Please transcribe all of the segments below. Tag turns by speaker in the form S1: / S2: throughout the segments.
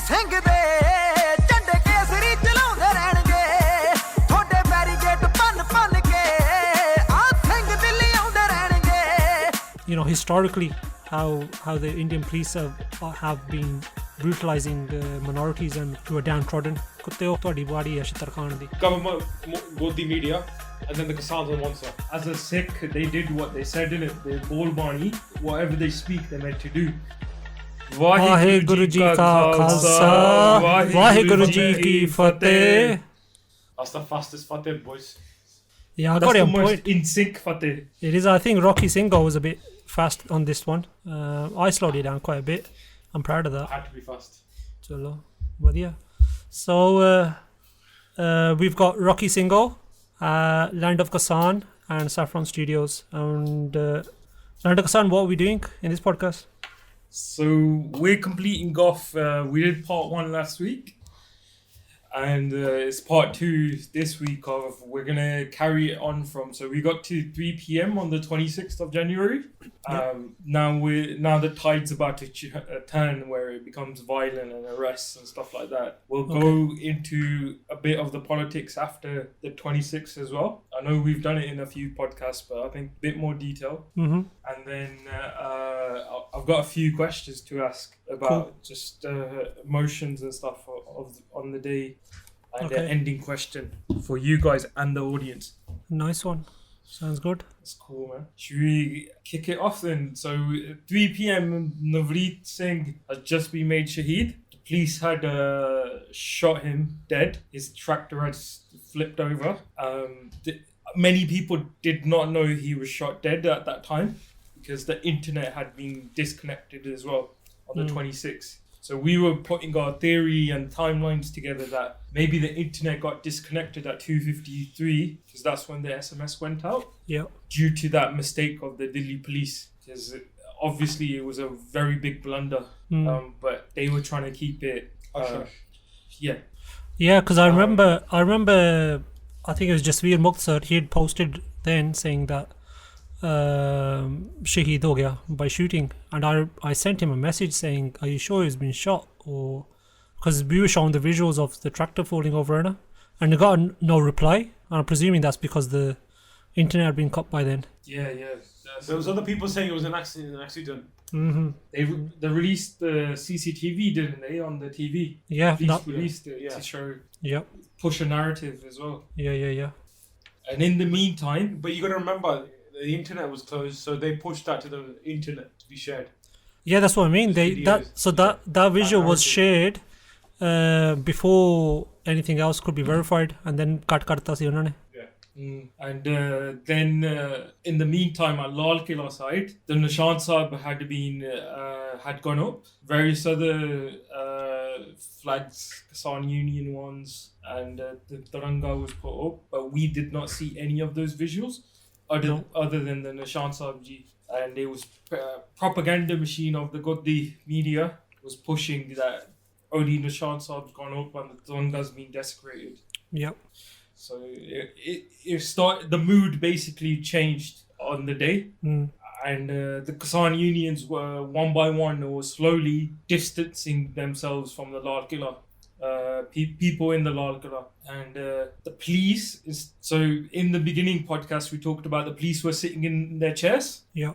S1: ਸਿੰਘ ਦੇ ਝੰਡੇ ਕੇਸਰੀ ਚਲਾਉਂਦੇ ਰਹਿਣਗੇ ਤੁਹਾਡੇ ਬੈਰੀਕੇਡ ਭੰਨ ਭੰਨ ਕੇ ਆ ਸਿੰਘ ਦਿੱਲੀ ਆਉਂਦੇ ਰਹਿਣਗੇ
S2: You know, historically how the Indian police have been brutalizing minorities and who are downtrodden. ਕੁੱਤੇ ਉਹ ਤੁਹਾਡੀ ਬਾੜੀ ਹੈ ਸ਼ਤਰ ਖਾਨ ਦੀ
S3: Government godi media and then the kisaans on one side. As a Sikh, they did what they said in it. They bol bani, whatever they speak, they're meant to do.
S2: Waheguru ji ਕਾ ਖਾਲਸਾ ਵਾਹਿਗੁਰੂ ਜੀ ਕੀ ਫਤਿਹ.
S3: That's the fastest fateh, boys.
S2: Yeah, I
S3: That's
S2: got
S3: the
S2: it on
S3: most
S2: point.
S3: in sync fateh.
S2: It is. I think Rocky Singo was a bit fast on this one. I slowed it down quite a bit. I'm proud of that.
S3: Had to be fast.
S2: Chalo, ਵਧੀਆ. So we've got Rocky Singo, Land of Kisaan and Saffron Studios. And Land of Kisaan, what are we doing in this podcast?
S3: So we're completing off. We did part 1 last week, and it's part 2 this week. Of we're gonna carry it on from. So we got to 3 p.m. on the 26th of January. Now the tide's about to turn where it becomes violent and arrests and stuff like that. We'll go into a bit of the politics after the 26th as well. I know we've done it in a few podcasts, but I think a bit more detail.
S2: Mm-hmm.
S3: And then I've got a few questions to ask about just emotions and stuff on the day, and the ending question for you guys and the audience.
S2: Nice one. Sounds good.
S3: That's cool, man. Should we kick it off then? So 3 p.m. Navreet Singh has just been made shaheed. The police had shot him dead. His tractor had flipped over. Many people did not know he was shot dead at that time because the internet had been disconnected as well on the 26th. So we were putting our theory and timelines together that maybe the internet got disconnected at 2:53 because that's when the SMS went out.
S2: Yeah.
S3: Due to that mistake of the Delhi police, because obviously it was a very big blunder. But they were trying to keep it. Yeah.
S2: Yeah, because I remember. I think it was Jasveer Mukhtar. He had posted then saying that shaheed ho gaya by shooting, and I sent him a message saying, are you sure he's been shot? Or because we were showing the visuals of the tractor falling over, and I got no reply, and I'm presuming that's because the internet had been cut by then.
S3: Yeah.
S4: There was other people saying it was an accident.
S2: Mm-hmm.
S3: They released the CCTV, didn't they, on the TV?
S2: Yeah,
S3: Police released it to show, push a narrative as well.
S2: Yeah.
S3: And in the meantime,
S4: But you got to remember, the internet was closed, so they pushed that to the internet to be shared.
S2: Yeah, that's what I mean. That visual was shared before anything else could be verified, and then cut karta si unhone.
S3: And then in the meantime at Lal Killa side, the Nishan Sahib had gone up. Various other flags, Kisan Union ones, and the Tiranga was put up, but we did not see any of those visuals other than the Nishan Sahib ji. And it was propaganda machine of the Godi media was pushing that only Nishan Sahib's gone up and the Tiranga's been desecrated.
S2: Yep.
S3: So it started. The mood basically changed on the day, and the Kisan unions were one by one or slowly distancing themselves from the Lal Killa. People in the Lal Killa, and the police is. So in the beginning podcast we talked about the police were sitting in their chairs,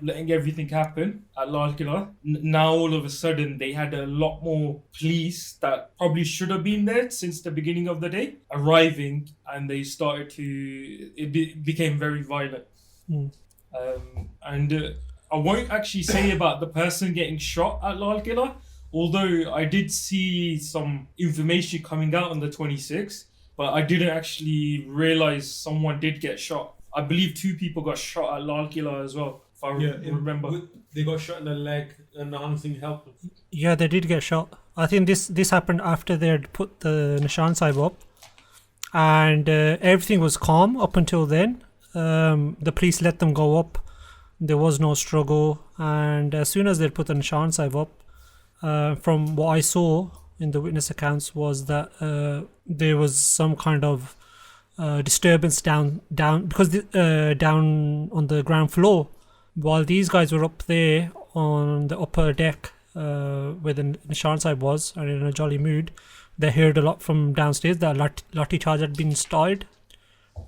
S3: letting everything happen at Lal Killa. Now all of a sudden they had a lot more police that probably should have been there since the beginning of the day arriving, and they started to. It became very violent, and I won't actually say about the person getting shot at Lal Killa. Although I did see some information coming out on the 26th, but I didn't actually realize someone did get shot. I believe 2 people got shot at Lal Killa as well, if I remember.
S4: They got shot in the leg and nothing helped them.
S2: Yeah, they did get shot. I think this happened after they had put the Nishan Sahib up, and everything was calm up until then. The police let them go up. There was no struggle, and as soon as they put the Nishan Sahib up, from what I saw in the witness accounts was that there was some kind of disturbance down because down on the ground floor, while these guys were up there on the upper deck where the Nishan Sahib was, and in a jolly mood, they heard a lot from downstairs that lathi charge had been started,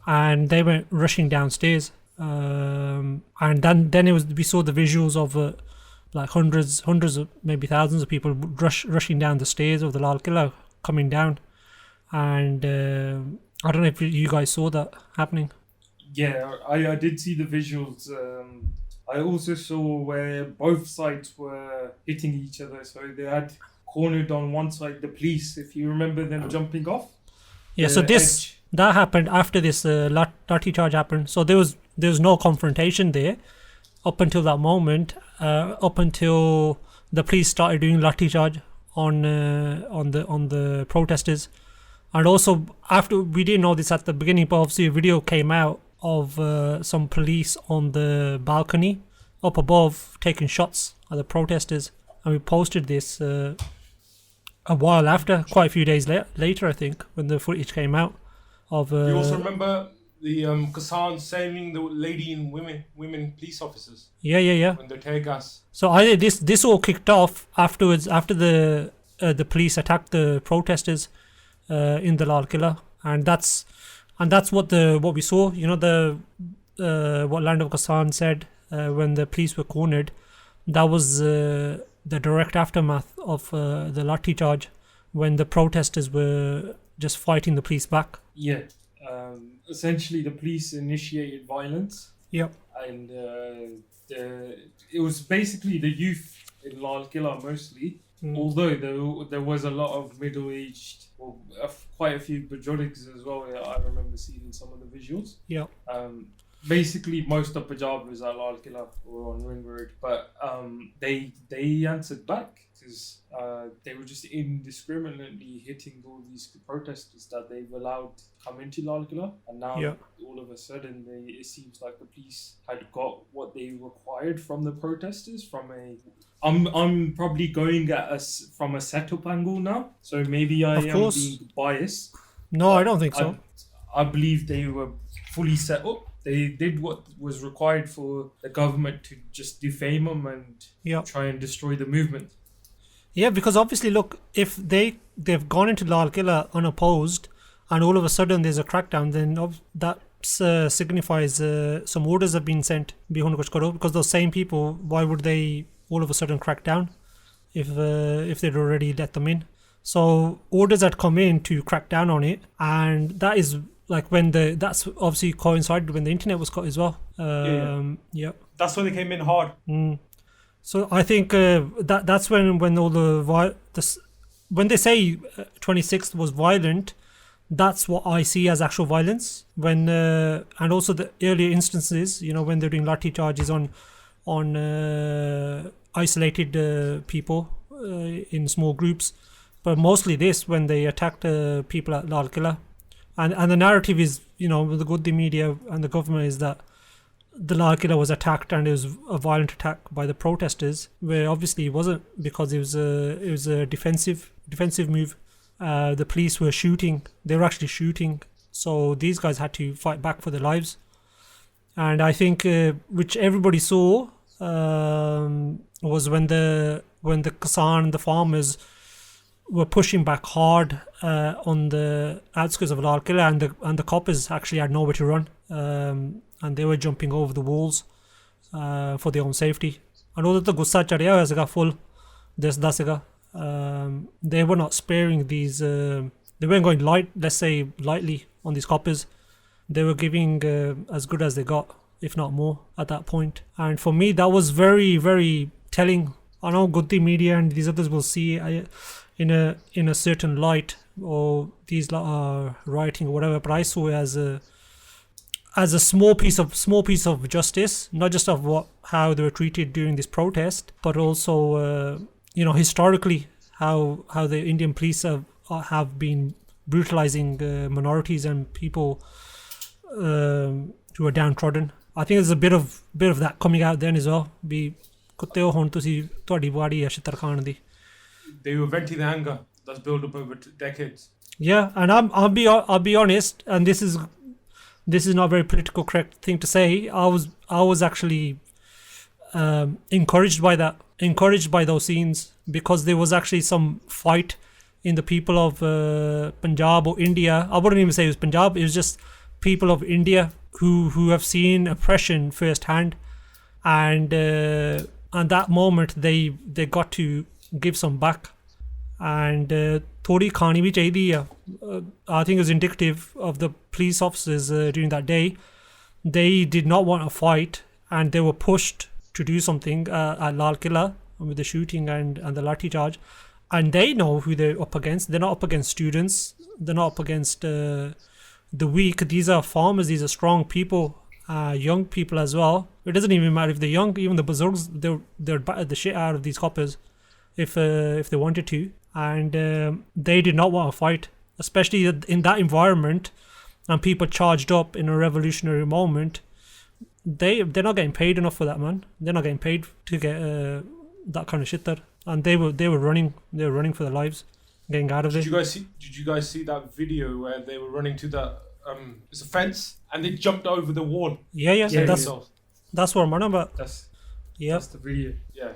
S2: and they went rushing downstairs. And then we saw the visuals of like hundreds of maybe thousands of people rushing down the stairs of the Lal Killa, coming down, and I don't know if you guys saw that happening.
S3: Yeah, I did see the visuals. I also saw where both sides were hitting each other. So they had cornered on one side the police, if you remember them jumping off.
S2: Yeah, so that happened after this lathi charge happened. So there was no confrontation there up until that moment, up until the police started doing lathi charge on the protesters. And also, after, we didn't know this at the beginning, but obviously a video came out of some police on the balcony up above taking shots at the protesters, and we posted this a while after, quite a few days later, I think, when the footage came out. Of
S4: you also remember the kisaans saving the lady and women police officers?
S2: Yeah.
S4: When the tear gas.
S2: So this all kicked off afterwards, after the police attacked the protesters in the Lal Killa, and that's what we saw. You know, what Land of Kisaan said when the police were cornered. That was the direct aftermath of the lathi charge, when the protesters were just fighting the police back.
S3: Yeah, essentially the police initiated violence.
S2: Yep.
S3: And it was basically the youth in Lal Killa mostly. Although there was a lot of middle-aged, well, quite a few Bajoliks as well. I remember seeing some of the visuals.
S2: Yeah.
S3: Basically, most of Punjab was at Lal Killa or on Ring Road, but they answered back because they were just indiscriminately hitting all these protesters that they've allowed to come into Lal Killa, and now all of a sudden it seems like the police had got what they required from the protesters. I'm probably going at us from a setup angle now, so maybe I am being biased.
S2: No, I don't think so.
S3: I believe they were fully set up. They did what was required for the government to just defame them and try and destroy the movement.
S2: Yeah, because obviously, look, if they've gone into Lal Killa unopposed, and all of a sudden there's a crackdown, then that signifies some orders have been sent behind kuch karo, because those same people, why would they all of a sudden crack down if they'd already let them in? So orders had come in to crack down on it, and that is like that's obviously coincided when the internet was cut as well. Yeah.
S4: That's when they came in hard.
S2: So I think that's when all when they say 26th was violent, that's what I see as actual violence. When and also the earlier instances, you know, when they're doing lathi charges on isolated people in small groups, but mostly this when they attacked people at Lal Killa, and the narrative is, you know, with the godi media and the government, is that the Lal Killa was attacked and it was a violent attack by the protesters, where obviously it wasn't, because it was a defensive move. The police were shooting; they were actually shooting, so these guys had to fight back for their lives. And I think which everybody saw was when the kisaan, the farmers, were pushing back hard on the outskirts of Lal Killa, and the coppers actually had nowhere to run, and they were jumping over the walls for their own safety. And all the gussa chadya hoya siga full desda siga. They were not sparing these. They weren't going lightly on these coppers. They were giving as good as they got, if not more, at that point. And for me, that was very, very telling. I know Godi media and these others will see in a certain light, or these are rioting or whatever, but I saw it as a small piece of justice, not just of how they were treated during this protest, but also you know, historically how the Indian police have been brutalizing minorities and people who are downtrodden. I think there's a bit of that coming out then as well. Be kutte ho hon tusi ਤੁਹਾਡੀ ਵਾੜੀ ਹੈ ਛਿੱਤਰ ਖਾਣ ਦੀ.
S4: They were venting the anger that's built up over decades.
S2: Yeah, and I'll be honest, and this is not a very political correct thing to say. I was actually encouraged by that, encouraged by those scenes because there was actually some fight in the people of Punjab or India. I wouldn't even say it was Punjab. It was just people of India who have seen oppression firsthand, and at that moment they got to give some back. And thodi khani bhi chahidi hai. I think it was indicative of the police officers during that day. They did not want to fight, and they were pushed to do something at Lal Killa with the shooting and the lathi charge. And they know who they're up against. They're not up against students. They're not up against the weak. These are farmers. These are strong people, young people as well. It doesn't even matter if they're young. Even the bazurgs, they'd batter the shit out of these coppers if they wanted to. And they did not want to fight, especially in that environment, and people charged up in a revolutionary moment. They're not getting paid enough for that, man. They're not getting paid to get that kind of shit there. And they were running for their lives, getting out of there.
S4: Did you guys see that video where they were running to the it's a fence and they jumped over the wall?
S2: Yeah. That's what I'm on about.
S3: That's the video.
S4: Yeah.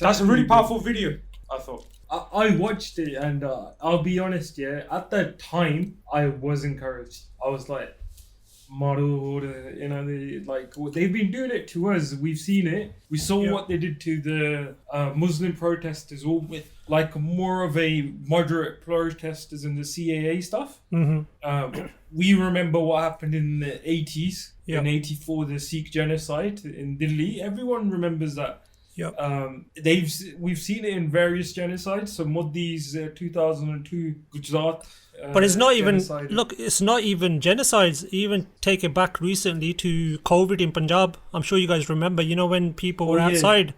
S4: That's a really powerful video, I thought.
S3: I watched it, and I'll be honest, at the time, I was encouraged. I was like, Maru, they've been doing it to us. We've seen it. We saw what they did to the Muslim protesters, all with like more of a moderate protesters in the CAA stuff.
S2: Mm-hmm.
S3: We remember what happened in the 80s, in 84, the Sikh genocide in Delhi. Everyone remembers that. We've seen it in various genocides. So Modi's 2002 Gujarat.
S2: But it's not even
S3: genocide.
S2: Look. It's not even genocides. Even take it back recently to COVID in Punjab. I'm sure you guys remember. You know when people were outside,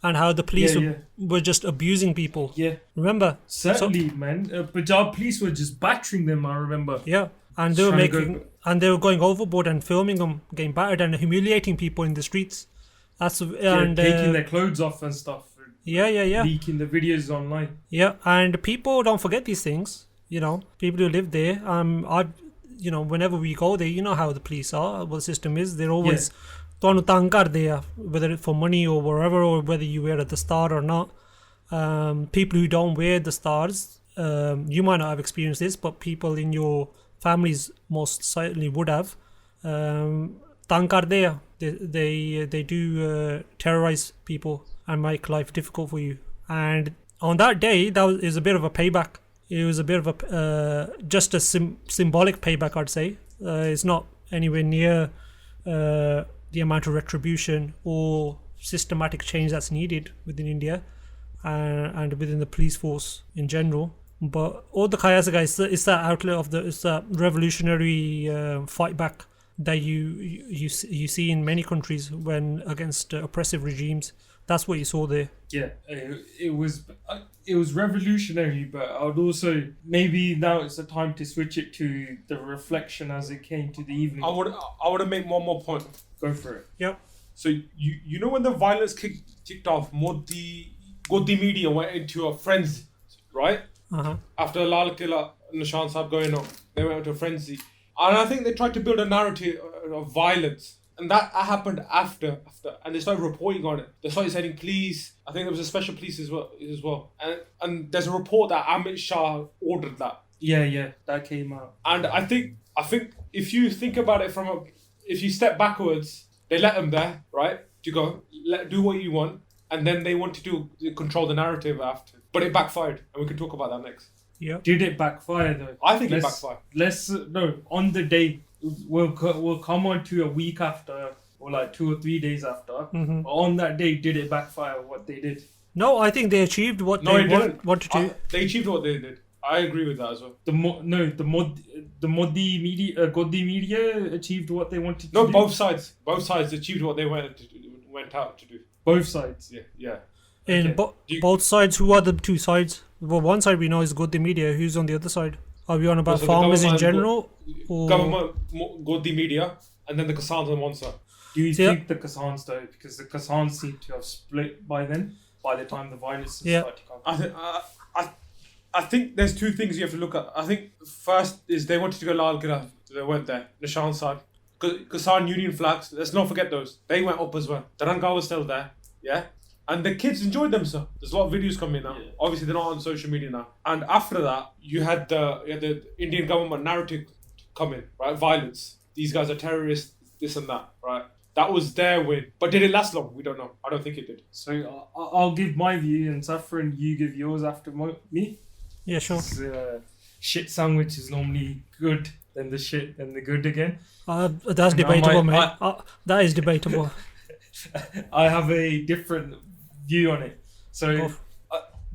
S2: and how the police were just abusing people. Yeah, remember?
S3: Certainly, man. Punjab police were just battering them. I remember.
S2: Yeah, and they were going overboard and filming them getting battered and humiliating people in the streets.
S3: And taking their clothes off and stuff. Leaking the videos online.
S2: Yeah, and people don't forget these things. You know, people who live there. Whenever we go there, you know how the police are. What the system is. They're always ਤੁਹਾਨੂੰ ਤੰਗ ਕਰਦੇ ਆ, whether it's for money or wherever, or whether you wear the star or not. People who don't wear the stars, you might not have experienced this, but people in your families most certainly would have. ਤੰਗ ਕਰਦੇ ਆ. They do terrorize people and make life difficult for you. And on that day, is a bit of a payback. It was a bit of a just a symbolic payback, I'd say. It's not anywhere near the amount of retribution or systematic change that's needed within India and within the police force in general. But all the Khayasa guys, it's that outlet of it's that revolutionary fight back that you see in many countries when against oppressive regimes. That's what you saw there.
S3: Yeah, it was revolutionary, but I would also, maybe now it's the time to switch it to the reflection as it came to the evening.
S4: I want to make one more point.
S3: Go for it.
S2: Yep.
S4: So you know when the violence kicked off, godi media went into a frenzy, right? After Lal Killa, Nishan Sahib going on, they went into a frenzy. And I think they tried to build a narrative of violence. And that happened after. And they started reporting on it. They started saying, please. I think there was a special police as well. And there's a report that Amit Shah ordered that.
S3: Yeah, that came out.
S4: And I think if you think about it if you step backwards, they let them there, right? To go, do what you want. And then they wanted to control the narrative after. But it backfired. And we can talk about that next.
S2: Yeah.
S3: Did it backfire though?
S4: I think it backfired.
S3: On the day, we'll come on to a week after, or like 2 or 3 days after.
S2: Mm-hmm.
S3: On that day, did it backfire what they did?
S2: No, I think they achieved what they wanted to.
S4: They achieved what they did. I agree with that as well.
S3: The Modi media, Godi media achieved what they wanted to do.
S4: No, both sides achieved what they went out to do.
S3: Both sides.
S4: Yeah.
S2: In both sides, who are the two sides? Well, one side we know is Godi media. Who's on the other side? Are we on about farmers in general?
S4: Government, Godi media, and then the kisaans on one side.
S3: Do you think the kisaans though? Because the kisaans seem to have split by then, by the time the violence started to come.
S4: I think there's two things you have to look at. I think first is they wanted to go Lal Killa. They went there. Nishan Sahib. Kisan Union flags. Let's not forget those. They went up as well. Tiranga was still there. Yeah. And the kids enjoyed themselves. There's a lot of videos coming now. Yeah. Obviously, they're not on social media now. And after that, you had the Indian government narrative coming, right? Violence. These guys are terrorists, this and that, right? That was their win. But did it last long? We don't know. I don't think it did.
S3: So I'll give my view, and Saffron, you give yours after me.
S2: Yeah, sure.
S3: Shit sandwich is normally good, then the shit, then the good again.
S2: That's debatable, mate. That is debatable.
S3: I have a different view on it. So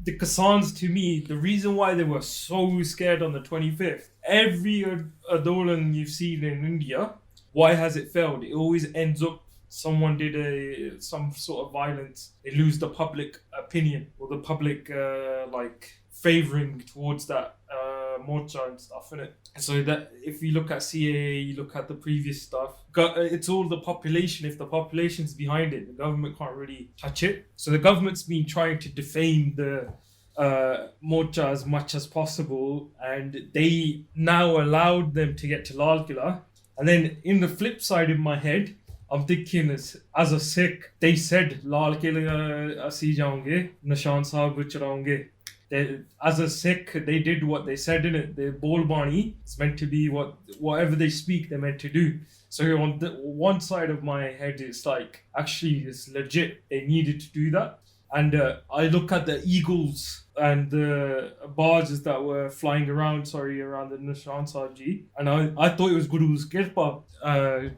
S3: the Kisaans, to me, the reason why they were so scared on the 25th, every Adolan you've seen in India, why has it failed? It always ends up someone did some sort of violence. They lose the public opinion or the public favouring towards that morcha and stuff, innit? So that if you look at CAA, you look at the previous stuff, it's all the population. If the population's behind it, the government can't really touch it. So the government's been trying to defame the morcha as much as possible, and they now allowed them to get to Lal Killa. And then in the flip side in my head, I'm thinking as a Sikh, they said Lal Killa asi jaunge, Nishan Sahib chadaunge. As a Sikh, they did what they said in it. The Bol Bani, it's meant to be whatever they speak, they're meant to do. So on the one side of my head, it's like, actually, it's legit. They needed to do that. And I look at the eagles and the barges that were flying around the Nishan Sahib Ji. And I thought it was Guru's Kirpa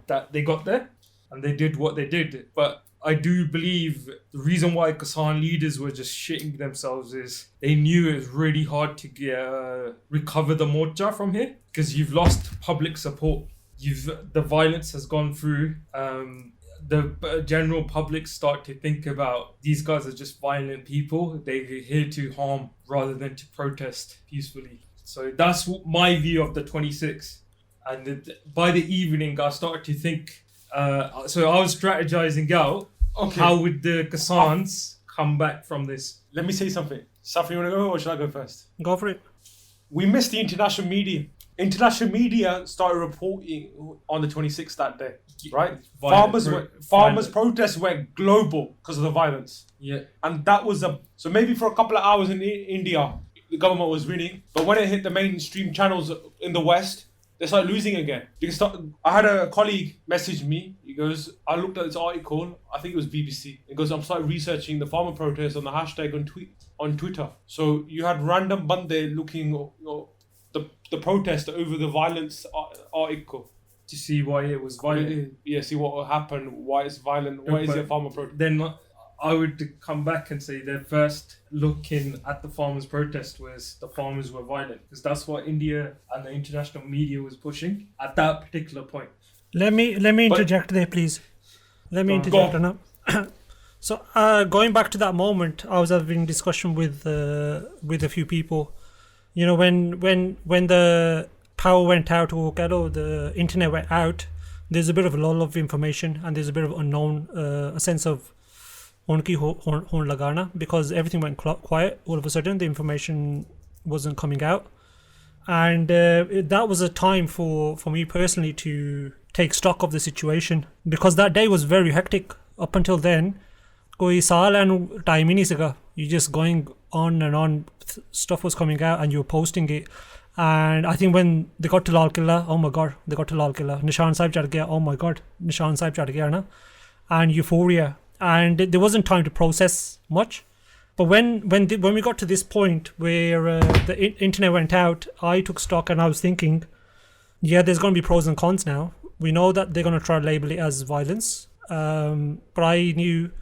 S3: that they got there. And they did what they did. But I do believe the reason why Kisan leaders were just shitting themselves is they knew it was really hard to recover the morcha from here, because you've lost public support. The violence has gone through. The general public start to think about these guys are just violent people. They're here to harm rather than to protest peacefully. So that's my view of the 26th. And by the evening, I started to think. So I was strategizing out. Okay. How would the Kisaans come back from this?
S4: Let me say something. Safi, you want to go or should I go first?
S2: Go for it.
S4: We missed the international media. International media started reporting on the 26th that day, right? Farmers' protests went global because of the violence.
S3: Yeah. And
S4: that was so maybe for a couple of hours in India, the government was winning. But when it hit the mainstream channels in the West, they started losing again. I had a colleague message me. He goes, I looked at this article, I think it was BBC. He goes, I'm started researching the farmer protests on the hashtag on Twitter. So you had random bande looking the protest over the violence article.
S3: To see why it was violent.
S4: Yeah, see what happened, why it's violent, why is it a farmer protest.
S3: Then I would come back and say their first looking at the farmers' protest was the farmers were violent, because that's what India and the international media was pushing at that particular point.
S2: Let me interject there, please. Let me interject on that. So going back to that moment, I was having a discussion with a few people. You know, when the power went out, or the internet went out, there's a bit of a lull of information and there's a bit of unknown, a sense of honki hon lagana, because everything went quiet. All of a sudden, the information wasn't coming out, and that was a time for me personally to take stock of the situation, because that day was very hectic. Up until then, koi saal and time hi nahi saga. You just going on and on. Stuff was coming out and you were posting it. And I think when they got to Lal Killa, oh my god, they got to Lal Killa. Nishan Sahib chad gaya, oh my god, Nishan Sahib chad gaya na. And euphoria. And there wasn't time to process much. But when we got to this point where the internet went out, I took stock and I was thinking, yeah, there's going to be pros and cons now. We know that they're going to try to label it as violence. But I knew,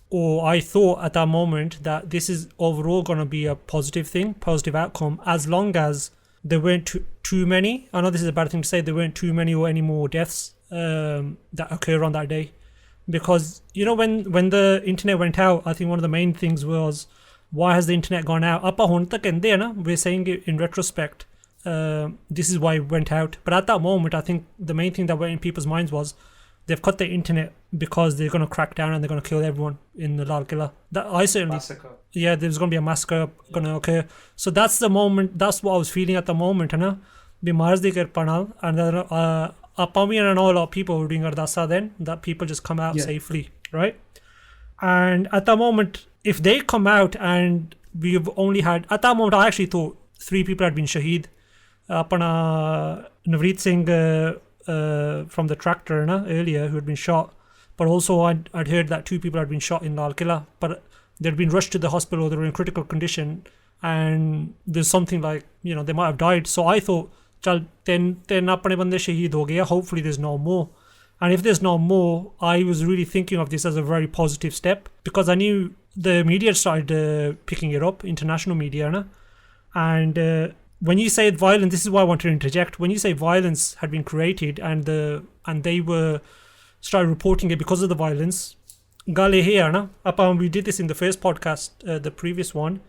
S2: or I thought at that moment, that this is overall going to be a positive thing, positive outcome, as long as there weren't too many. I know this is a bad thing to say, there weren't too many or any more deaths that occur on that day. Because, you know, when the internet went out, I think one of the main things was, why has the internet gone out? We're saying it in retrospect. This is why it went out. But at that moment, I think the main thing that went in people's minds was, they've cut the internet because they're going to crack down and they're going to kill everyone in the Lal Killa.
S3: Massacre.
S2: Yeah, there's going to be a massacre going to occur. So that's the moment, that's what I was feeling at the moment, and then we know a lot of people were doing ardasa then, that people just come out safely, right? And at that moment, if they come out and we've only had, at that moment I actually thought 3 people had been shaheed. Apana Navreet Singh from the tractor earlier, who had been shot, but also I'd heard that 2 people had been shot in Lal Killa, but they'd been rushed to the hospital, they were in critical condition, and there's something like, you know, they might have died. So I thought, chal, then apne bande shaheed ho gaya, hopefully there's no more. And if there's no more, I was really thinking of this as a very positive step, because I knew the media started picking it up, international media, and when you say violence, this is why I want to interject. When you say violence had been created and they were started reporting it because of the violence, gale here, we did this in the first podcast, the previous one,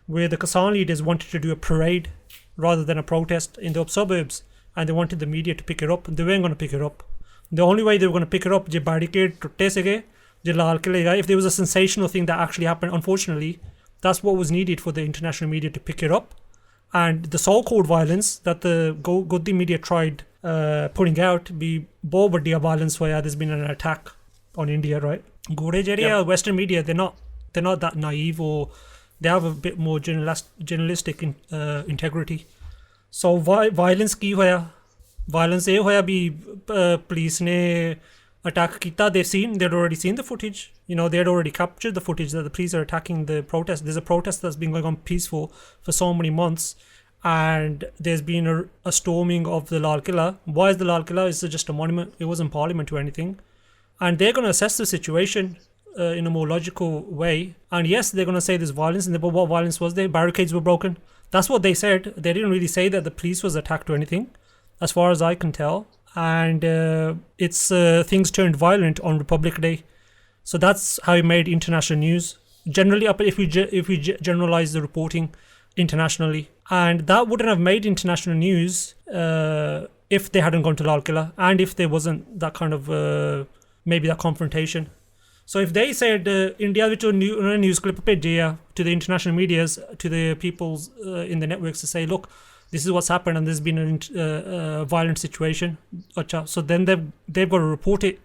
S2: where the Kisan leaders wanted to do a parade rather than a protest in the suburbs, and they wanted the media to pick it up, and they weren't going to pick it up. The only way they were going to pick it up, je barricade tutte sige, je Lal Killa, if there was a sensational thing that actually happened, unfortunately, that's what was needed for the international media to pick it up. And the so-called violence that the Godi media tried putting out, be bahut vaddiya violence where there's been an attack on India, right? Western media, they're not that naive, or they have a bit more journalistic integrity. So violence ki hoya? Violence eh hoya bhi police ne attack kita. They'd already seen the footage. You know, they had already captured the footage that the police are attacking the protest. There's a protest that's been going on peaceful for so many months, and there's been a storming of the Lal Killa. Why is the Lal Killa? It's just a monument. It wasn't parliament or anything. And they're going to assess the situation in a more logical way. And yes, they're going to say there's violence, but what violence was there? Barricades were broken. That's what they said. They didn't really say that the police was attacked or anything, as far as I can tell. And it's things turned violent on Republic Day. So that's how it made international news. Generally, if we generalize the reporting internationally, and that wouldn't have made international news if they hadn't gone to Lal Killa, and if there wasn't that kind of maybe that confrontation. So if they said India with a news clip to the international medias, to the peoples in the networks, to say, look, this is what's happened and there's been a violent situation. So then they've got to report it.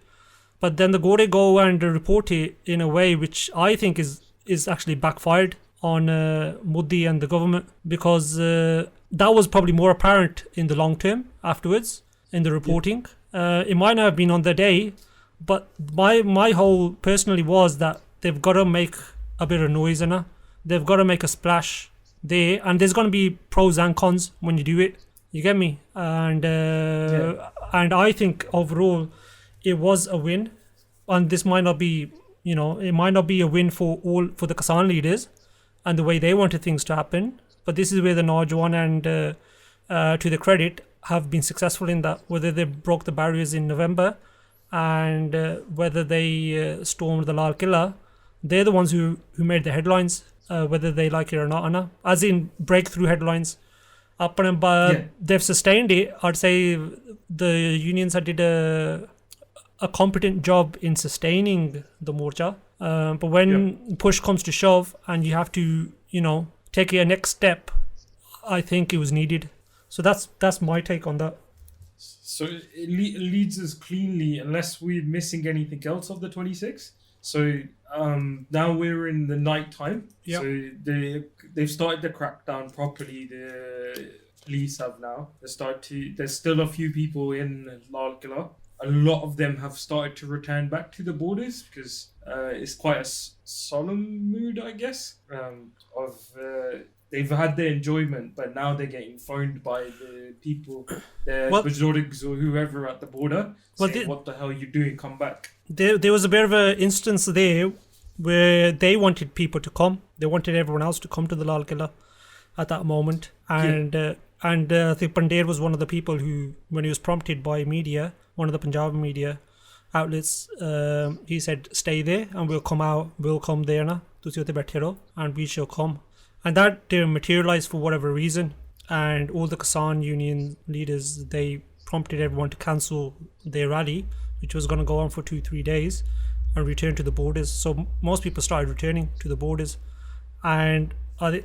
S2: But then the Gode go and report it in a way which I think is actually backfired on Modi and the government, because that was probably more apparent in the long term afterwards in the reporting. It might not have been on the day, but my whole personally was that they've got to make a bit of noise, and they've got to make a splash there, and there's going to be pros and cons when you do it. You get me? And and I think overall it was a win, and this might not be, you know, it might not be a win for the Kisan leaders and the way they wanted things to happen, but this is where the Naujawan and to the credit have been successful in that, whether they broke the barriers in November and whether they stormed the Lal Killa. They're the ones who made the headlines, whether they like it or not, as in breakthrough headlines. They've sustained it. I'd say the unions did a competent job in sustaining the morcha, but when push comes to shove and you have to, you know, take a next step, I think it was needed. So that's my take on that.
S3: So it leads us cleanly, unless we're missing anything else of the 26th. So now we're in the night time. Yep. So they've started the crackdown properly. The police have now. There's still a few people in Lal Killa. A lot of them have started to return back to the borders because it's quite a solemn mood, I guess. They've had their enjoyment, but now they're getting phoned by the people, the Bajorigs or whoever at the border, saying, what the hell are you doing? Come back.
S2: There was a bit of an instance there where they wanted people to come. They wanted everyone else to come to the Lal Killa at that moment. And I think Pandey was one of the people who, when he was prompted by media, one of the Punjab media outlets, he said, stay there and we'll come there na, tusi utte baithe raho, and we shall come. And that didn't materialize for whatever reason. And all the Kisan union leaders, they prompted everyone to cancel their rally, which was going to go on for 2-3 days, and return to the borders. So most people started returning to the borders. And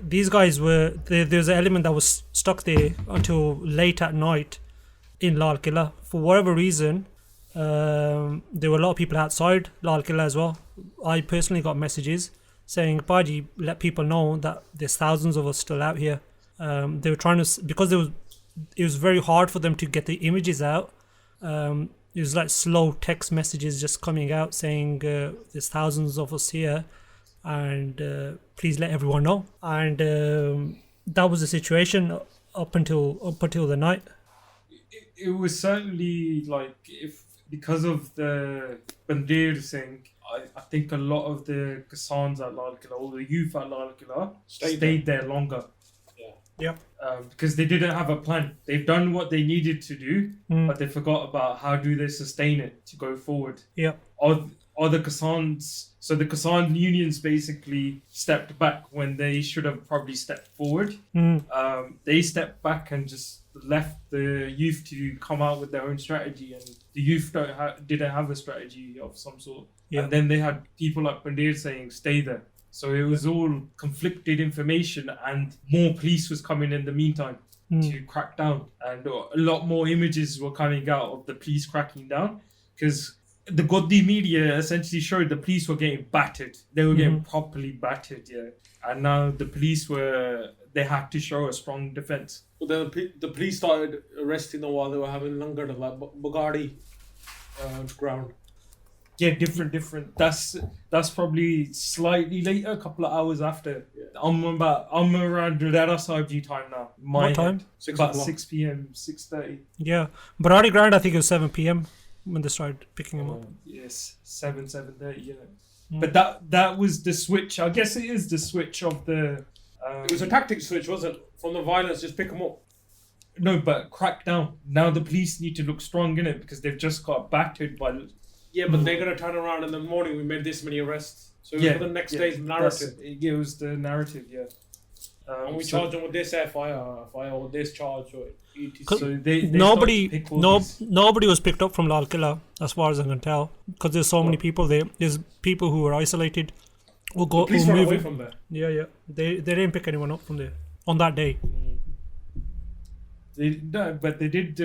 S2: these guys there's an element that was stuck there until late at night. in Lal Killa. For whatever reason, there were a lot of people outside Lal Killa as well. I personally got messages saying, Paji, let people know that there's thousands of us still out here. They were trying to, because it was very hard for them to get the images out. It was like slow text messages just coming out saying there's thousands of us here, and please let everyone know. And that was the situation up until the night.
S3: It was certainly like, if because of the Bandir thing, I think a lot of the kisaans at Lal Killa, all the youth at Lal Killa, stayed there longer.
S2: Yeah.
S3: Because they didn't have a plan. They've done what they needed to do, but they forgot about how do they sustain it to go forward.
S2: Yeah.
S3: Or the kisaans, so the kisaan unions basically stepped back when they should have probably stepped forward. They stepped back and just left the youth to come out with their own strategy, and the youth didn't have a strategy of some sort.
S2: Yeah.
S3: And then they had people like Bandir saying stay there. So it was all conflicted information, and more police was coming in the meantime to crack down, and a lot more images were coming out of the police cracking down, because the Godi media essentially showed the police were getting battered. They were getting properly battered, yeah. And now the police they had to show a strong defense.
S4: But then the police started arresting them while they were having langar, like Bugatti ground.
S3: Yeah, different. That's probably slightly later, a couple of hours after. Yeah. I'm around Rudara Sahib time now.
S2: What time?
S3: 6 p.m, 6:30.
S2: Yeah, Baradi Grand, I think it was 7 p.m. when they started picking them up.
S3: Yes, 7:30. Yeah. But that was the switch. I guess it is the switch of the.
S4: It was a tactic switch, wasn't it? From the violence, just pick them up.
S3: No, but crack down. Now the police need to look strong in it, because they've just got battered by.
S4: Yeah, but they're going to turn around in the morning, we made this many arrests. So it was for the next day's narrative.
S3: It was the narrative, yeah.
S4: And we charge them with this FIR or this charge or etc.
S2: So nobody was picked up from Lal Killa, as far as I can tell, because there's so many people there. There's people who were isolated.
S4: Police ran away from there.
S2: Yeah. They didn't pick anyone up from there on that day.
S3: But they did.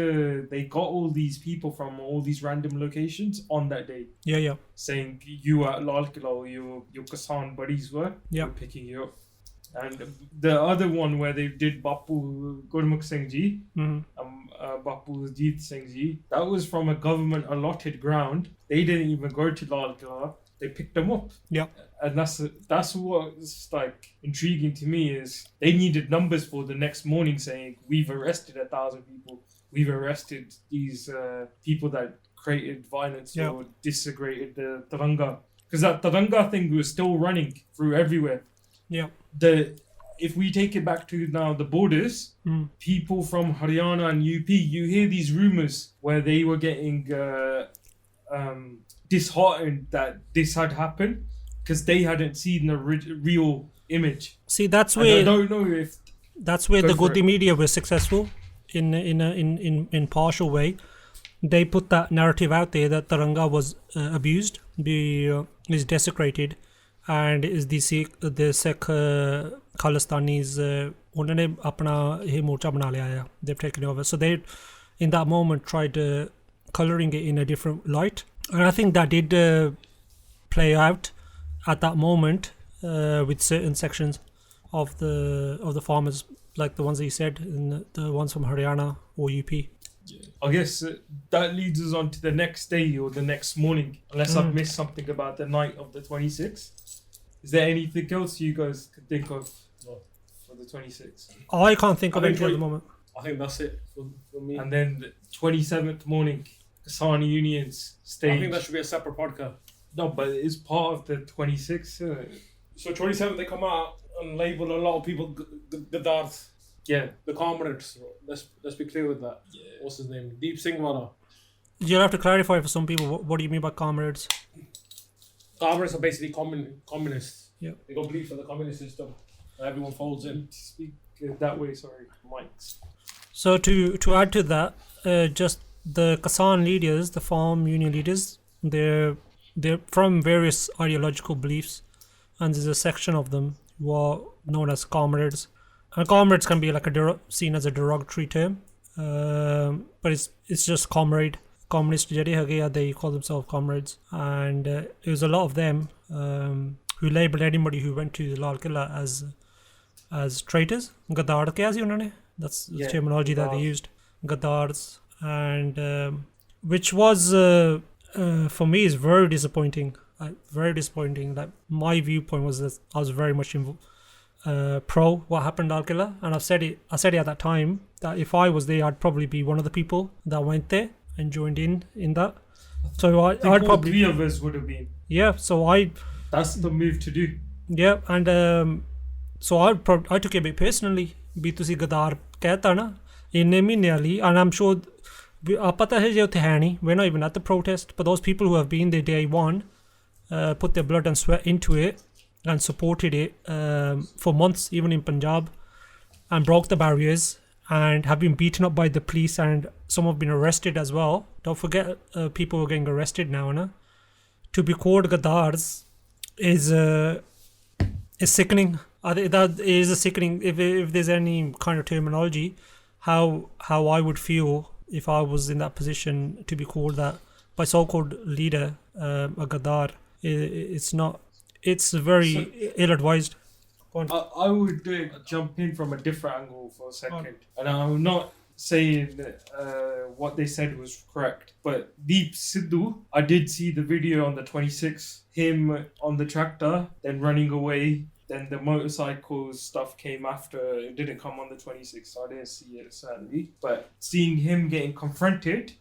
S3: They got all these people from all these random locations on that day.
S2: Yeah.
S3: Saying you were at Lal Killa, or your kisaan buddies were.
S2: Yeah.
S3: Were picking you up. And the other one where they did Bapu Gurmukh Singh Ji, Bapu Jeet Singh Ji, that was from a government allotted ground. They didn't even go to Lal Killa. They picked them up.
S2: Yeah.
S3: And that's what's like intriguing to me, is they needed numbers for the next morning saying we've arrested 1,000 people. We've arrested these people that created violence or disintegrated the Tiranga. Because that Tiranga thing was still running through everywhere.
S2: Yeah.
S3: If we take it back to now the borders, people from Haryana and UP, you hear these rumors where they were getting disheartened that this had happened, because they hadn't seen the real image.
S2: See, that's where
S3: I don't know if
S2: that's where the Godi media were successful in partial way. They put that narrative out there that Tiranga was abused, is desecrated, and is the Sikh Khalistanis उन्होंने अपना ये मोर्चा बना लिया है. They've taken over. So they in that moment tried coloring it in a different light, and I think that did play out at that moment with certain sections of the farmers, like the ones that you said, and the ones from Haryana or UP.
S3: I guess that leads us on to the next day or the next morning, unless I've missed something about the night of the 26th. Is there anything else you guys could think of for the 26th?
S2: I can't think of anything at the moment.
S4: I think that's it for me.
S3: And then the 27th morning, Kisaan unions stage.
S4: I think that should be a separate podcast.
S3: No, but it's part of the 26th.
S4: So 27th they come out and label a lot of people Gadars.
S3: Yeah.
S4: The comrades. Let's be clear with that. Yeah. What's his name? Deep Singh Wala.
S2: You'll have to clarify for some people, what do you mean by comrades?
S4: Comrades are basically communists.
S2: Yeah.
S4: They don't believe in the communist system. Everyone folds in.
S3: Speak that way, sorry, mics.
S2: So to add to that, just the Kisaan leaders, the farm union leaders, they're from various ideological beliefs, and there's a section of them who are known as comrades. And comrades can be like seen as a derogatory term but it's just communist ਜਿਹੜੇ ਹੈਗੇ ਆ, they call themselves comrades, and it was a lot of them who labelled anybody who went to Lal Killa as traitors. Gaddar ਕਿਹਾ ਸੀ ਉਹਨਾਂ ਨੇ, that's the terminology that they used, Gaddars, and which was for me is very disappointing. Like my viewpoint was that I was very much pro what happened at Lal Killa, and I said it at that time that if I was there, I'd probably be one of the people that went there and joined in that. So I'd probably,
S3: three of us would have been.
S2: Yeah, so
S3: that's the move to do.
S2: Yeah, and so I took it a bit personally. ਵੀ ਤੁਸੀਂ ਗਦਾਰ ਕਹਿਤਾ ਨਾ ਇੰਨੇ ਮਹੀਨਿਆਂ ਲਈ, and I'm sure ਆਪਾਂ ਤਾਂ ਹਜੇ ਉੱਥੇ ਹੈ ਨਹੀਂ, we're not even at the protest, but those people who have been there day one put their blood and sweat into it and supported it for months, even in Punjab, and broke the barriers and have been beaten up by the police, and some have been arrested as well. Don't forget people are getting arrested now, no? To be called Gaddars is sickening. That is a sickening. If there's any kind of terminology, how I would feel if I was in that position to be called that by so-called leader, a Gaddar, it's very ill-advised.
S3: I would jump in from a different angle for a second, and I'm not saying what they said was correct, but Deep Sidhu, I did see the video on the 26th, him on the tractor, then running away. Then the motorcycle stuff came after. It didn't come on the 26th, so I didn't see it certainly. But seeing him getting confronted,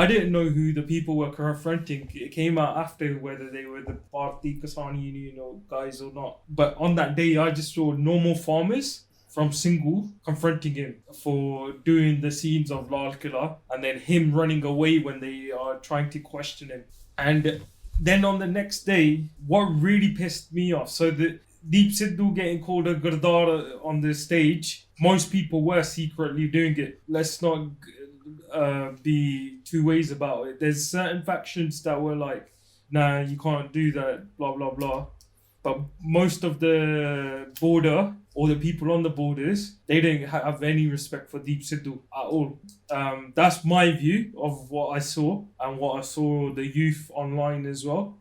S3: I didn't know who the people were confronting. It came out after whether they were the Bharati Kisan Union or guys or not. But on that day, I just saw normal farmers from Singhu confronting him for doing the scenes of Lal Killa, and then him running away when they are trying to question him. And then on the next day, what really pissed me off, so the Deep Sidhu getting called a Gurdwara on the stage, most people were secretly doing it. Let's not be two ways about it. There's certain factions that were like, nah, you can't do that, blah, blah, blah. But most of the border or the people on the borders, they didn't have any respect for Deep Sidhu at all. That's my view of what I saw and what I saw the youth online as well.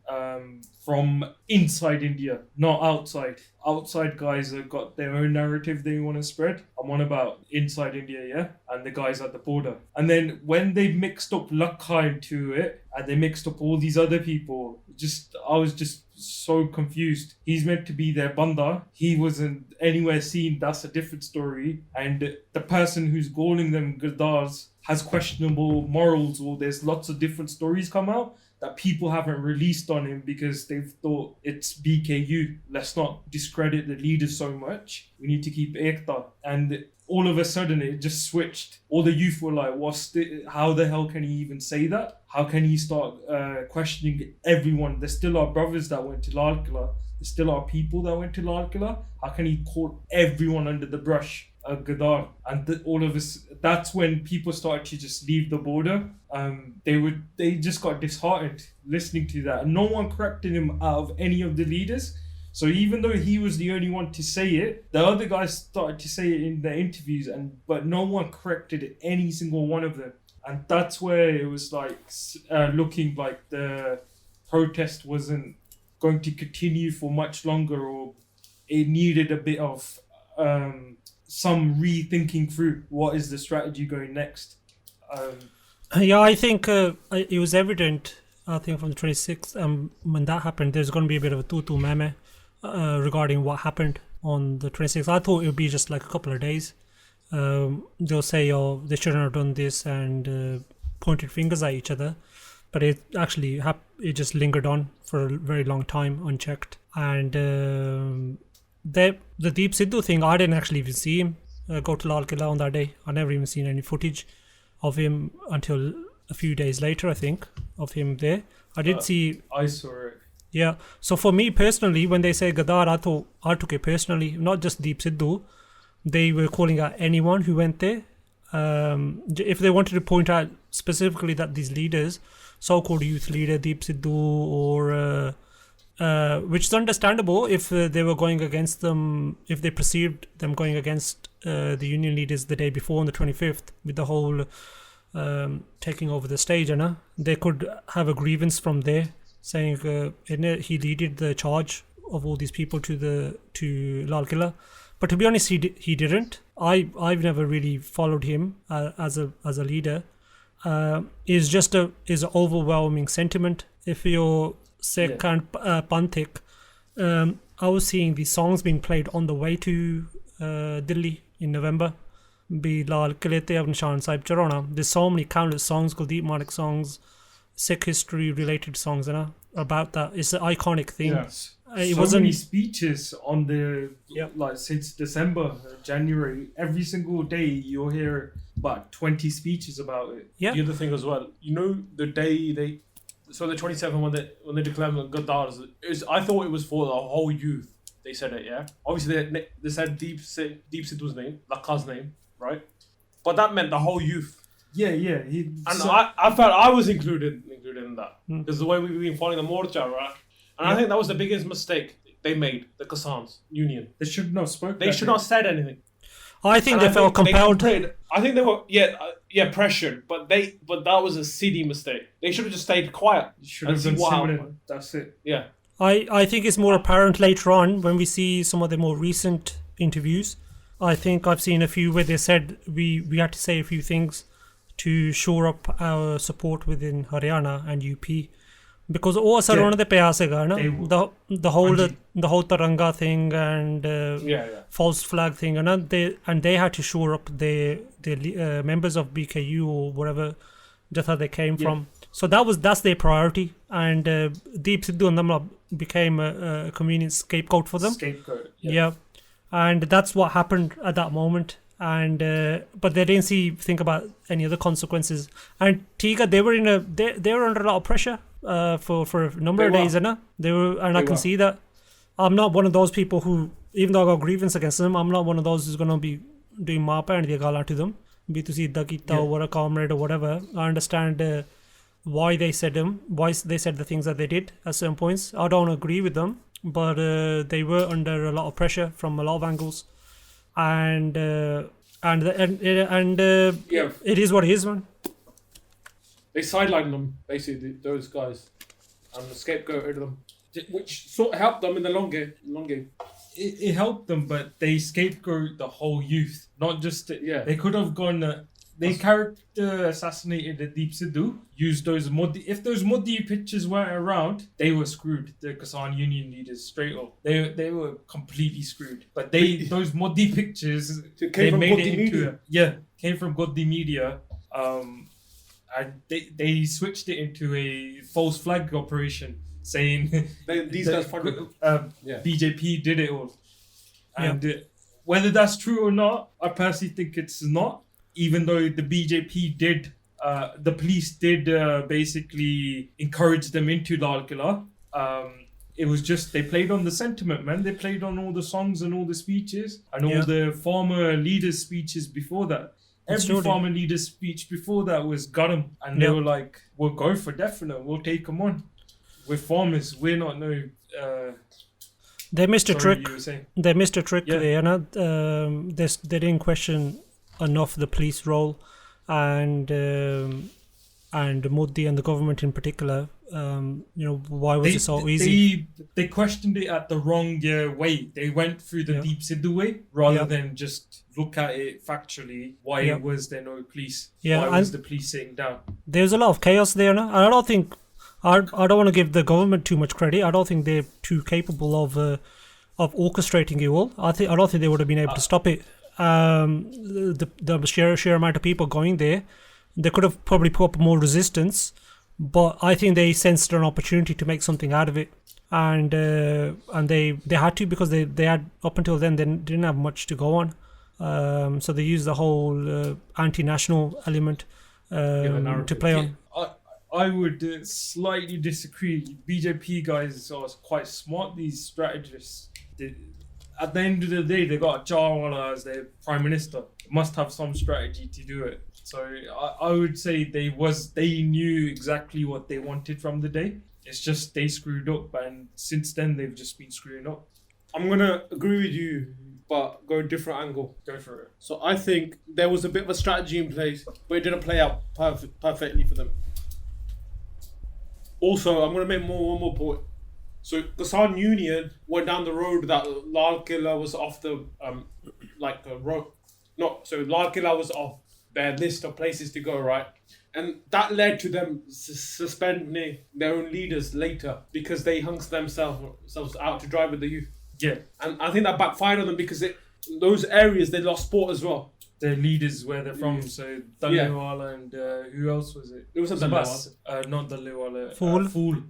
S3: From inside India, not outside. Outside guys have got their own narrative they want to spread. I'm on about inside India, yeah? And the guys at the border. And then when they mixed up Lakha into it, and they mixed up all these other people, I was just so confused. He's meant to be their banda. He wasn't anywhere seen. That's a different story. And the person who's calling them Gaddars has questionable morals, or there's lots of different stories come out that people haven't released on him because they've thought it's BKU. Let's not discredit the leaders so much. We need to keep Ekta. And all of a sudden it just switched. All the youth were like, how the hell can he even say that? How can he start questioning everyone? There's still our brothers that went to Lal Killa. There's still our people that went to Lal Killa. How can he call everyone under the brush a Gaddar? And all of us, that's when people started to just leave the border. They just got disheartened listening to that. And no one corrected him out of any of the leaders. So even though he was the only one to say it, the other guys started to say it in their interviews, but no one corrected any single one of them. And that's where it was like looking like the protest wasn't going to continue for much longer, or it needed a bit of some rethinking through what is the strategy going next.
S2: Yeah, I think it was evident, I think from the 26th, when that happened, there's going to be a bit of a tutu meme regarding what happened on the 26th. I thought it would be just like a couple of days. They'll say, oh, they shouldn't have done this, and pointed fingers at each other. But it actually it just lingered on for a very long time unchecked. And the Deep Sidhu thing, I didn't actually even see him go to Lal Killa on that day. I never even seen any footage of him until a few days later, I think, of him there. I did see.
S3: I saw it.
S2: Yeah. So for me personally, when they say Gaddar, I took it personally, not just Deep Sidhu. They were calling out anyone who went there. If they wanted to point out specifically that these leaders, so-called youth leader Deep Sidhu or which is understandable if they were going against them, if they perceived them going against the union leaders the day before on the 25th with the whole taking over the stage, they could have a grievance from there saying he leaded the charge of all these people to Lal Killa. But to be honest, he didn't. I've never really followed him as a leader. Is an overwhelming sentiment. If you're Sikh and Panthic, I was seeing these songs being played on the way to Delhi in November. Be Lal Kile te Nishan Sahib Charona. There's so many countless songs, Kuldeep Manik songs, Sikh history related songs, about that. It's an iconic thing.
S3: Yes.
S2: It
S3: so
S2: wasn't
S3: many speeches on the since December, January. Every single day you'll hear about 20 speeches about it.
S2: Yeah.
S4: The other thing as well, the day the 27th when they declared them Gaddars, I thought it was for the whole youth. They said it, yeah. Obviously they said Deep Sidhu's name, Lakka's name, right? But that meant the whole youth.
S3: Yeah.
S4: I felt I was included in that because the way we've been following the Morcha, right? And I think that was the biggest mistake they made, the Kisaans union.
S3: They should not spoke.
S4: They should not said anything.
S2: I think they felt compelled.
S4: I think they were pressured, but that was a silly mistake. They should have just stayed quiet.
S3: Should have done similar. That's it.
S4: Yeah.
S2: I think it's more apparent later on when we see some of the more recent interviews. I think I've seen a few where they said we had to say a few things to shore up our support within Haryana and UP. Because all asar the pe aa sega, the whole Taranga thing and false flag thing, and they had to shore up the members of BKU or whatever Jatha they came from. So that's their priority, and Deep Sidhu and Namla became a convenient scapegoat for them. Yeah, and that's what happened at that moment. And but they didn't think about any other consequences. And Tiga, they were under a lot of pressure for a number of days, I can see that. I'm not one of those people who, even though I got grievance against them, I'm not one of those who's going to be doing mapa and the gala to them. Be to see Dakita or a comrade or whatever. I understand why they said the things that they did at certain points. I don't agree with them, but they were under a lot of pressure from a lot of angles. And it is what it is, man.
S4: They sidelined them, basically, those guys, and scapegoated them, which sort of helped them in the long game.
S3: It helped them, but they scapegoat the whole youth, not just They could have gone. They character assassinated the Deep Sidhu. Used those Modi. If those Modi pictures weren't around, they were screwed. The Kisan Union leaders straight up. They were completely screwed. But those Modi pictures came from Godi Media. And they switched it into a false flag operation, saying
S4: these guys
S3: BJP did it all. And whether that's true or not, I personally think it's not. Even though the BJP did, the police did basically encourage them into Lal Killa. It was just, they played on the sentiment, man. They played on all the songs and all the speeches and all the former leaders' speeches before that. Every farmer leader's speech before that was got them. And they were like, we'll go for definite. We'll take them on. We're farmers. We're not
S2: They missed a trick. They missed a trick there. They didn't question enough the police role and Modi and the government in particular. Why was it so easy?
S3: They questioned it at the wrong way. They went through the Deep Sidhu way rather than just look at it factually. Why was there no police? Why was the police sitting down?
S2: There's a lot of chaos there, and I don't think I don't want to give the government too much credit. I don't think they're too capable of orchestrating it all. I don't think they would have been able to stop it. The sheer amount of people going there, they could have probably put up more resistance, but I think they sensed an opportunity to make something out of it, and they had to, because they had, up until then, they didn't have much to go on, so they used the whole anti-national element to play on.
S3: I would slightly disagree. BJP guys are quite smart, these strategists. At the end of the day, they got Jawala as their prime minister. Must have some strategy to do it. So I would say they knew exactly what they wanted from the day. It's just they screwed up, and since then they've just been screwing up.
S4: I'm gonna agree with you, but go a different angle.
S3: Go for it.
S4: So I think there was a bit of a strategy in place, but it didn't play out perfectly for them. Also, I'm gonna make one more point. So Kisaan Union went down the road that Lal Killa was off the road. Lal Killa was off their list of places to go, right? And that led to them suspending their own leaders later because they hung themselves out to drive with the youth.
S3: Yeah.
S4: And I think that backfired on them because those areas they lost sport as well.
S3: Their leaders where they're from, so Daliwala and who else was it?
S4: It was
S3: not Daliwala.
S2: Fool.
S3: Fool.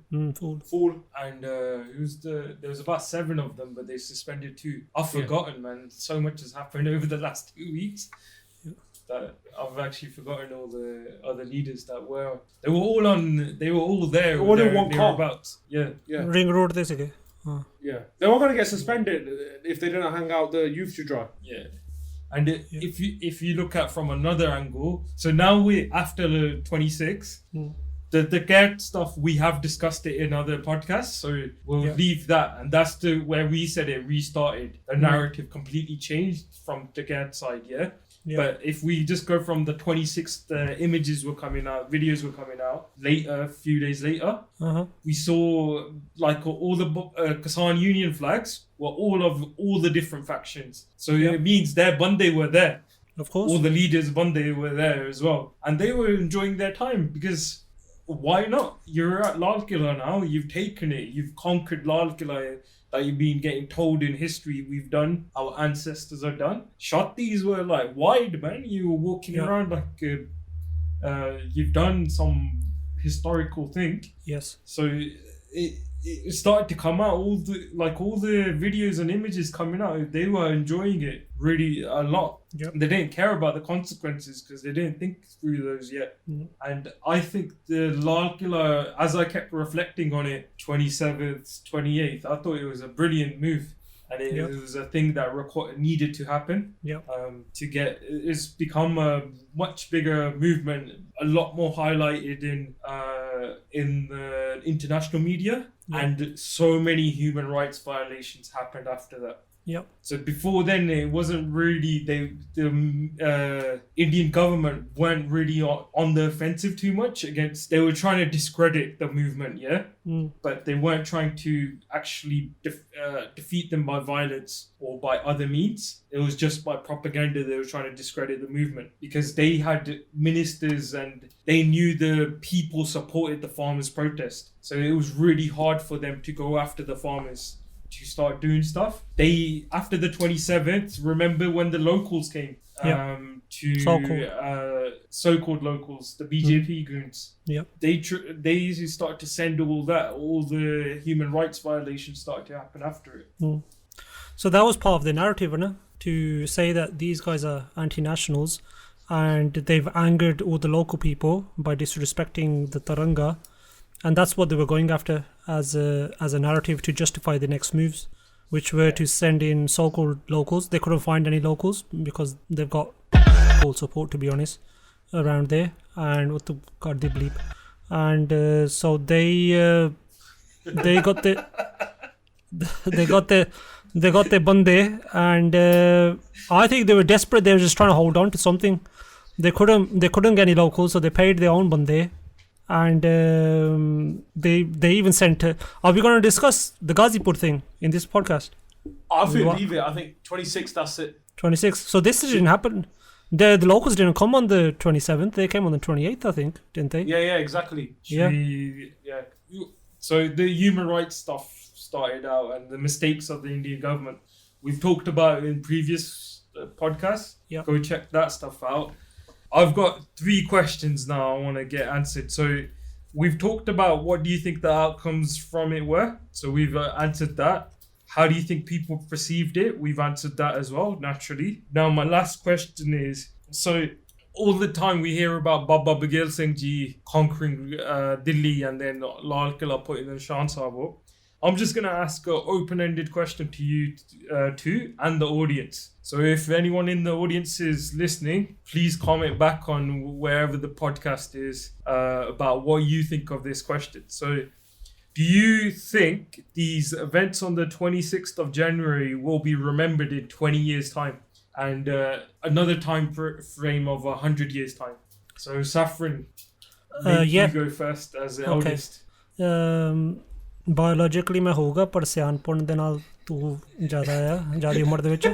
S3: And there was about 7 of them, but they suspended 2. I've forgotten, man. So much has happened over the last 2 weeks that I've actually forgotten all the other leaders that were. They were all there.
S4: All in one car.
S3: Thereabouts. Yeah.
S2: Ring road this again.
S4: Yeah. They were going to get suspended if they didn't hang out the youth to dry.
S3: Yeah. And if you look at from another angle, so now we're after the 26, the GERD stuff, we have discussed it in other podcasts, so we'll leave that. And that's where we said it restarted. The narrative completely changed from the GERD side, yeah? But if we just go from the 26th, images were coming out, videos were coming out later, a few days later. We saw like all the Kisaan Union flags were all the different factions. So it means their Bande were there.
S2: Of course.
S3: All the leaders Bande were there as well. And they were enjoying their time because why not? You're at Lal Killa now, you've taken it, you've conquered Lal Killa. That you've been getting told in history we've done, our ancestors are done. Shottis were like wide, man. You were walking around like you've done some historical thing.
S2: Yes.
S3: So it started to come out, all the videos and images coming out, they were enjoying it really a lot. They didn't care about the consequences because they didn't think through those yet. And I think the Lal Killa, as I kept reflecting on it, 27th, 28th, I thought it was a brilliant move. And it was a thing that needed to happen. It's become a much bigger movement, a lot more highlighted in the international media, and so many human rights violations happened after that. So before then, it wasn't really the Indian government weren't really on the offensive too much against. They were trying to discredit the movement, but they weren't trying to actually defeat them by violence or by other means. It was just by propaganda. They were trying to discredit the movement because they had ministers and they knew the people supported the farmers' protest. So it was really hard for them to go after the farmers to start doing stuff. They, after the 27th, remember when the locals came so-called locals, the BJP goons. They started to send all the human rights violations started to happen after it.
S2: So that was part of the narrative, isn't it? To say that these guys are anti-nationals and they've angered all the local people by disrespecting the Taranga. And that's what they were going after as a narrative to justify the next moves, which were to send in so-called locals. They couldn't find any locals because they've got full support, to be honest, around there. And what the god they bleep. And so they got their Bande, and I think they were desperate. They were just trying to hold on to something. They couldn't get any locals, so they paid their own Bande. And they even sent. Are we going to discuss the Ghazipur thing in this podcast?
S4: I think leave it. I think 26. That's it. 26.
S2: So this didn't happen. The locals didn't come on the 27th. They came on the 28th, I think, didn't they?
S4: Yeah, exactly.
S3: So the human rights stuff started out, and the mistakes of the Indian government. We've talked about it in previous podcasts. Go check that stuff out. I've got 3 questions now I want to get answered. So we've talked about what do you think the outcomes from it were. So we've answered that. How do you think people perceived it? We've answered that as well, naturally. Now my last question is, so all the time we hear about Baba Baghel Singh Ji conquering Delhi and then Lal Killa putting the Nishan Sahib up. I'm just going to ask an open-ended question to you too and the audience. So if anyone in the audience is listening, please comment back on wherever the podcast is about what you think of this question. So Do you think these events on the 26th of January will be remembered in 20 years' time? And another time frame of 100 years' time? So, Saffron, you go first as the eldest.
S2: Biologically मैं होगा पर सियानपुन दे नाल तू ज़्यादा उम्र दे विच.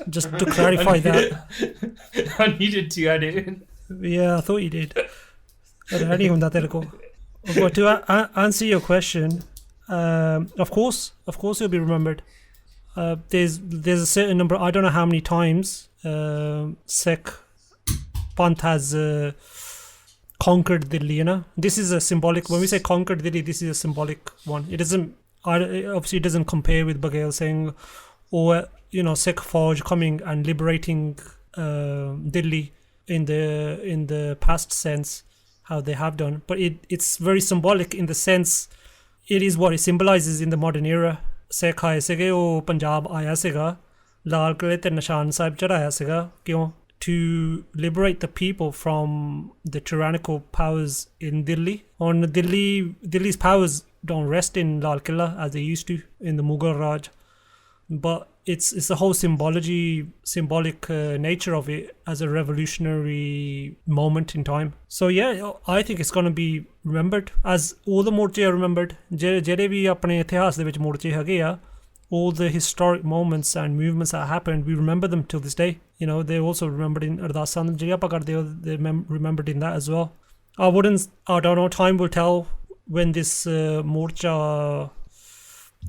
S2: Just to clarify that.
S3: I needed to add it in.
S2: Yeah, I thought you did. But to answer your question, of course you'll be remembered. There's a certain number. I don't know how many times Sikh Panth has conquered Delhi. You know, this is a symbolic. When we say conquered Delhi, this is a symbolic one. It doesn't. Obviously, it doesn't compare with Baghel saying, or Sikh Fauj coming and liberating Delhi in the past sense, how they have done. But it's very symbolic in the sense it is what it symbolizes in the modern era. Sikh आए सिगे वो पंजाब आया सिगा लाल किले ते निशान साहिब चढ़ाया सिगा क्यों? To liberate the people from the tyrannical powers in Delhi. Delhi's powers don't rest in Lal Killa as they used to in the Mughal Raj, but it's the whole symbolic nature of it as a revolutionary moment in time. So yeah, I think it's going to be remembered as all the morche are remembered. ਜਿਹੜੇ ਵੀ ਆਪਣੇ ਇਤਿਹਾਸ ਦੇ ਵਿੱਚ ਮੋਰਚੇ ਹੈਗੇ ਆ, all the historic moments and movements that happened, we remember them till this day. They're also remembered in Ardassan. They're remembered in that as well. I don't know, time will tell when this morcha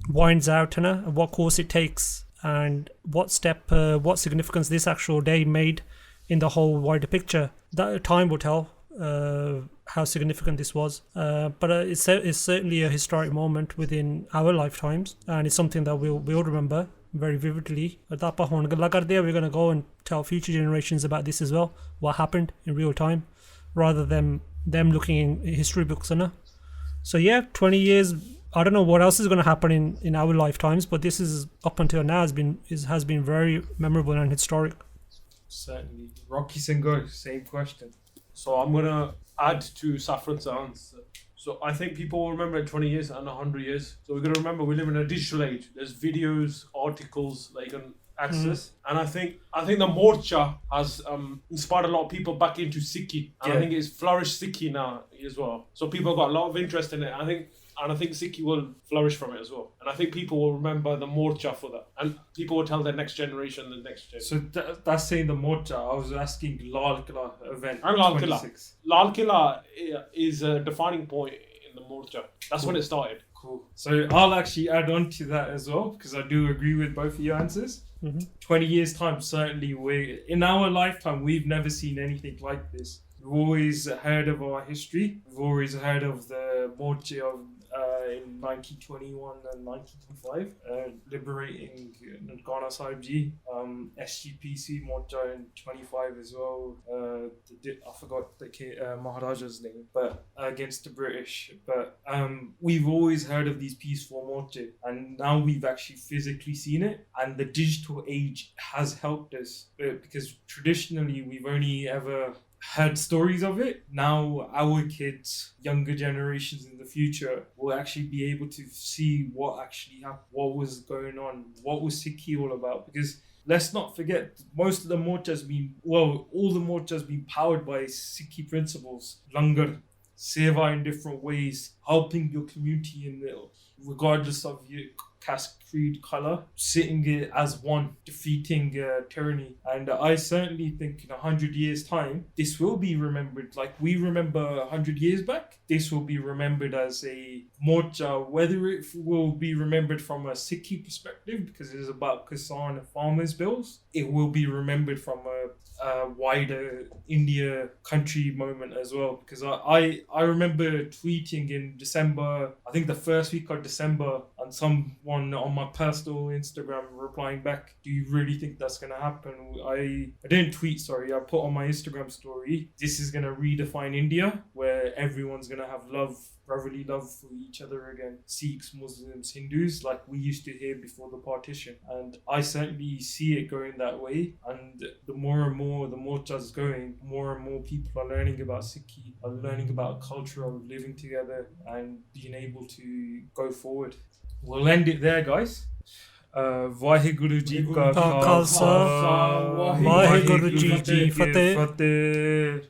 S2: winds out, what course it takes and what significance this actual day made in the whole wider picture. That time will tell how significant this was. But it's certainly a historic moment within our lifetimes, and it's something that we'll remember very vividly. We're going to go and tell future generations about this as well, what happened in real time, rather than them looking in history books. So yeah, 20 years, I don't know what else is going to happen in our lifetimes, but this is up until now has been very memorable and historic.
S3: Certainly. Rocky Singo, same question.
S4: So I'm going to add to Saffron's answer. So I think people will remember in 20 years and 100 years. So we're going to remember we live in a digital age. There's videos, articles that you can access. And I think the Morcha has inspired a lot of people back into Sikhi. And I think it's flourished Sikhi now as well. So people got a lot of interest in it. I think Sikhi will flourish from it as well. And I think people will remember the Morcha for that. And people will tell their next generation.
S3: So that's saying the Morcha. I was asking Lal Killa event.
S4: And Lal Killa. Lal Killa is a defining point in the Morcha. That's when it started.
S3: Cool. So I'll actually add on to that as well, because I do agree with both of your answers. 20 years time, certainly in our lifetime, we've never seen anything like this. We've always heard of our history. We've always heard of the Morcha of in 1921 and 1925, liberating Nangana Sahib Ji, SGPC Morcha in 25 as well. I forgot the Maharaja's name, but against the British. But we've always heard of these peaceful Morcha, and now we've actually physically seen it. And the digital age has helped us, because traditionally we've only ever heard stories of it. Now our kids, younger generations in the future, will actually be able to see what actually happened, what was going on, what was Sikhi all about. Because let's not forget, most of the morcha all the morcha has been powered by Sikhi principles. Langar, seva in different ways, helping your community regardless of your caste, creed, colour, sitting it as one, defeating tyranny. And I certainly think in 100 years' time, this will be remembered. Like we remember 100 years back, this will be remembered as a morcha. Whether it will be remembered from a Sikhi perspective, because it is about kisaan and farmers' bills, it will be remembered from a wider India country moment as well. Because I remember tweeting in December, I think the first week of December, and someone on my personal Instagram replying back, do you really think that's going to happen? I didn't tweet, sorry. I put on my Instagram story, this is going to redefine India, where everyone's going to have love, brotherly love for each other again. Sikhs, Muslims, Hindus, like we used to hear before the partition. And I certainly see it going that way. And the more and more the morcha's going, more and more people are learning about Sikhi, are learning about culture of living together and being able to go forward. We'll end it there, guys. Vaheguru Ji Ka Khalsa, Vaheguru Ji Ki Fateh.